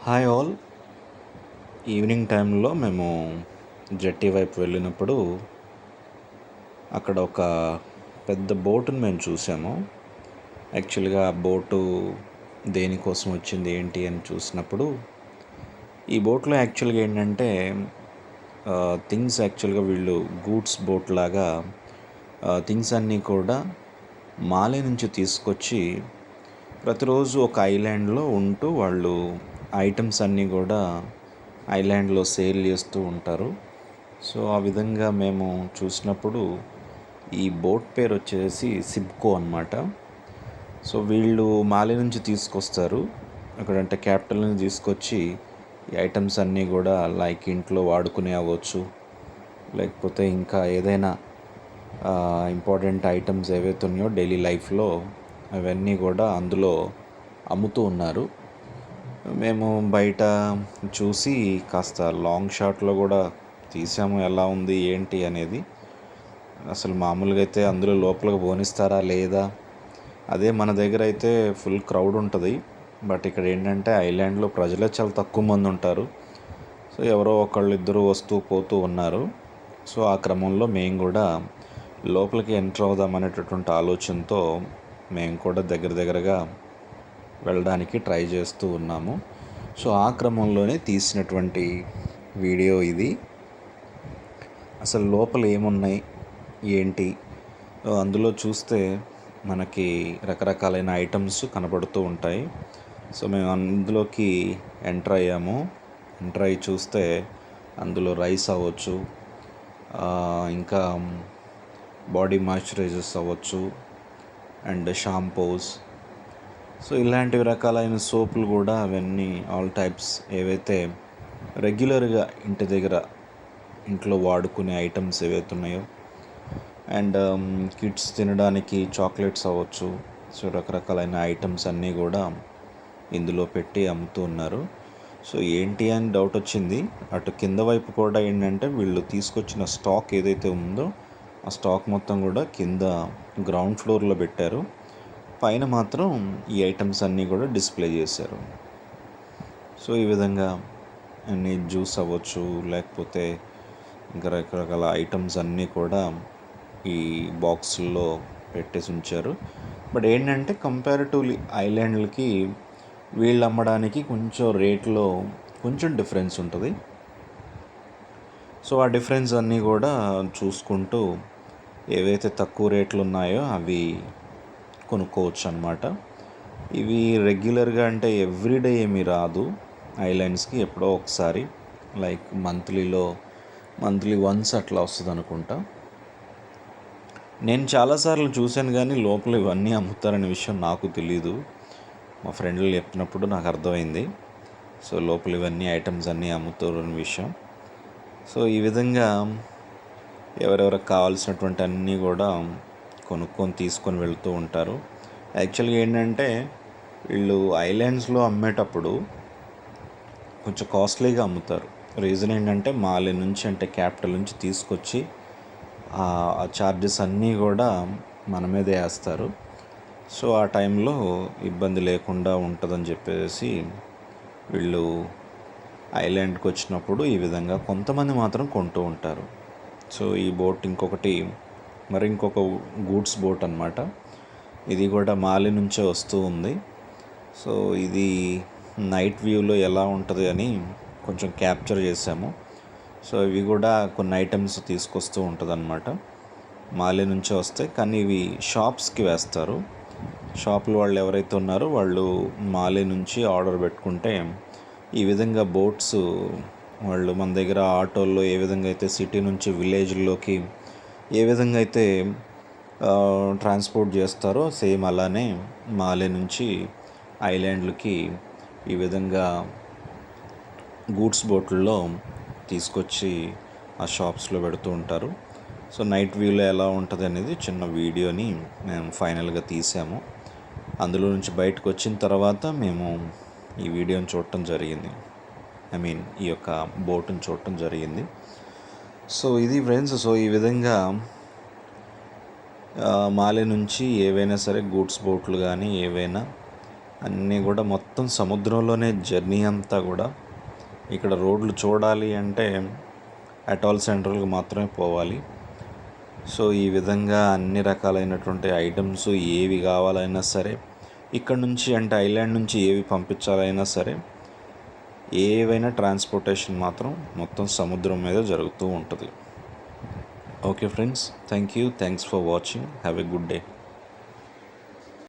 Hi all. Evening టైంలో మేము జెట్టి వైపు వెళ్ళినప్పుడు అక్కడ ఒక పెద్ద బోటుని మేము చూసాము. యాక్చువల్గా ఆ బోటు దేనికోసం వచ్చింది ఏంటి అని చూసినప్పుడు ఈ బోట్లో యాక్చువల్గా ఏంటంటే థింగ్స్ యాక్చువల్గా వీళ్ళు గూడ్స్ బోట్ లాగా థింగ్స్ అన్నీ కూడా మాలే నుంచి తీసుకొచ్చి ప్రతిరోజు ఒక ఐలాండ్లో ఉంటూ వాళ్ళు ఐటమ్స్ అన్నీ కూడా ఐలాండ్లో సేల్ చేస్తూ ఉంటారు. సో ఆ విధంగా మేము చూసినప్పుడు ఈ బోట్ పేరు వచ్చేసి సిబ్కో అన్నమాట. సో వీళ్ళు మాలి నుంచి తీసుకొస్తారు. అక్కడంటే క్యాపిటల్ నుంచి తీసుకొచ్చి ఈ ఐటమ్స్ అన్నీ కూడా లైక్ ఇంట్లో వాడుకునే అవ్వచ్చు, లేకపోతే ఇంకా ఏదైనా ఇంపార్టెంట్ ఐటమ్స్ ఏవైతే ఉన్నాయో డైలీ లైఫ్లో అవన్నీ కూడా అందులో అమ్ముతూ ఉన్నారు. మేము బయట చూసి కాస్త లాంగ్ షాట్లో కూడా తీసాము ఎలా ఉంది ఏంటి అనేది. అసలు మామూలుగా అయితే అందులో లోపలికి పోనిస్తారా లేదా, అదే మన దగ్గర అయితే ఫుల్ క్రౌడ్ ఉంటుంది. బట్ ఇక్కడ ఏంటంటే ఐలాండ్లో ప్రజలే చాలా తక్కువ మంది ఉంటారు. సో ఎవరో ఒకళ్ళు ఇద్దరు వస్తూ పోతూ ఉన్నారు. సో ఆ క్రమంలో మేము కూడా లోపలికి ఎంటర్ అవుదాం అనేటటువంటి ఆలోచనతో మేము కూడా దగ్గరగా వెళ్ళడానికి ట్రై చేస్తూ ఉన్నాము. సో ఆ క్రమంలోనే తీసినటువంటి వీడియో ఇది. అసలు లోపల ఏమున్నాయి ఏంటి అందులో చూస్తే మనకి రకరకాలైన ఐటమ్స్ కనబడుతూ ఉంటాయి. సో మేము అందులోకి ఎంటర్ అయ్యాము. ఎంటర్ అయ్యి చూస్తే అందులో రైస్ అవ్వచ్చు, ఇంకా బాడీ మాయిశ్చరైజర్స్ అవ్వచ్చు, అండ్ షాంపూస్, సో ఇలాంటివి రకాలైన సోపులు కూడా అవన్నీ ఆల్ టైప్స్ ఏవైతే రెగ్యులర్గా ఇంట్లో వాడుకునే ఐటమ్స్ ఏవైతే ఉన్నాయో, అండ్ కిడ్స్ తినడానికి చాక్లెట్స్ అవ్వచ్చు. సో రకరకాలైన ఐటమ్స్ అన్నీ కూడా ఇందులో పెట్టి అమ్ముతూ ఉన్నారు. సో ఏంటి అని డౌట్ వచ్చింది. అటు కింద వైపు కూడా ఏంటంటే వీళ్ళు తీసుకొచ్చిన స్టాక్ ఏదైతే ఉందో ఆ స్టాక్ మొత్తం కూడా కింద గ్రౌండ్ ఫ్లోర్లో పెట్టారు. పైన మాత్రం ఈ ఐటమ్స్ అన్నీ కూడా డిస్ప్లే చేశారు. సో ఈ విధంగా అన్ని జ్యూస్ అవ్వచ్చు, లేకపోతే ఇంకా రకరకాల ఐటమ్స్ అన్నీ కూడా ఈ బాక్సుల్లో పెట్టేసి ఉంచారు. బట్ ఏంటంటే కంపారిటివ్లీ ఐలాండ్లకి వీళ్ళు అమ్మడానికి కొంచెం రేట్లో కొంచెం డిఫరెన్స్ ఉంటుంది. సో ఆ డిఫరెన్స్ అన్నీ కూడా చూసుకుంటూ ఏవైతే తక్కువ రేట్లు ఉన్నాయో అవి కొనుక్కోవచ్చు అన్నమాట. ఇవి రెగ్యులర్గా అంటే ఎవ్రీడే ఏమీ రాదు ఐలాండ్స్కి, ఎప్పుడో ఒకసారి లైక్ మంత్లీ వన్స్ అట్లా వస్తుంది అనుకుంటా. నేను చాలాసార్లు చూశాను కానీ లోపల ఇవన్నీ అమ్ముతారనే విషయం నాకు తెలీదు. మా ఫ్రెండ్లు చెప్పినప్పుడు నాకు అర్థమైంది. సో లోపల ఇవన్నీ ఐటమ్స్ అన్నీ అమ్ముతారనే విషయం. సో ఈ విధంగా ఎవరెవరికి కావాల్సినటువంటి అన్నీ కూడా కొనుక్కొని తీసుకొని వెళ్తూ ఉంటారు. యాక్చువల్గా ఏంటంటే వీళ్ళు ఐలాండ్స్లో అమ్మేటప్పుడు కొంచెం కాస్ట్లీగా అమ్ముతారు. రీజన్ ఏంటంటే మాలి నుంచి అంటే క్యాపిటల్ నుంచి తీసుకొచ్చి ఆ ఛార్జెస్ అన్నీ కూడా మన మీదే వేస్తారు. సో ఆ టైంలో ఇబ్బంది లేకుండా ఉంటుందని చెప్పేసి వీళ్ళు ఐలాండ్కి వచ్చినప్పుడు ఈ విధంగా కొంతమంది మాత్రం కొంటూ ఉంటారు. సో ఈ బోట్ ఇంకొక గూడ్స్ బోట్ అన్నమాట. ఇది కూడా మాలి నుంచే వస్తూ ఉంది. సో ఇది నైట్ వ్యూలో ఎలా ఉంటుంది అని కొంచెం క్యాప్చర్ చేసాము. సో ఇవి కూడా కొన్ని ఐటమ్స్ తీసుకొస్తూ ఉంటుంది అన్నమాట. మాలి నుంచే వస్తాయి, కానీ ఇవి షాప్స్కి వేస్తారు. షాపుల వాళ్ళు ఎవరైతే ఉన్నారో వాళ్ళు మాలి నుంచి ఆర్డర్ పెట్టుకుంటే ఈ విధంగా బోట్స్ వాళ్ళు మన దగ్గర ఆటోల్లో ఏ విధంగా అయితే సిటీ నుంచి విలేజ్లోకి ఏ విధంగా అయితే ట్రాన్స్పోర్ట్ చేస్తారో సేమ్ అలానే మాలి నుంచి ఐలాండ్లకి ఈ విధంగా గూడ్స్ బోట్లలో తీసుకొచ్చి ఆ షాప్స్లో పెడుతూ ఉంటారు. సో నైట్ వ్యూలో ఎలా ఉంటుంది అనేది చిన్న వీడియోని మేము ఫైనల్గా తీసాము. అందులో నుంచి బయటకు వచ్చిన తర్వాత మేము ఈ వీడియోని చూడటం జరిగింది. ఈ యొక్క బోటుని చూడటం జరిగింది. సో ఇది ఫ్రెండ్స్. సో ఈ విధంగా మాలి నుంచి ఏవైనా సరే గూడ్స్ బోట్లు కానీ ఏవైనా అన్నీ కూడా మొత్తం సముద్రంలోనే జర్నీ అంతా కూడా. ఇక్కడ రోడ్లు చూడాలి అంటే అటాల్ సెంట్రల్కి మాత్రమే పోవాలి. సో ఈ విధంగా అన్ని రకాలైనటువంటి ఐటమ్స్ ఏవి కావాలైనా సరే ఇక్కడ నుంచి, అంటే ఐలాండ్ నుంచి ఏవి పంపించాలైనా సరే, ఏవైనా ట్రాన్స్పోర్టేషన్ మాత్రం మొత్తం సముద్రం మీద జరుగుతూ ఉంటుంది. Okay friends, thank you, thanks for watching, have a good day.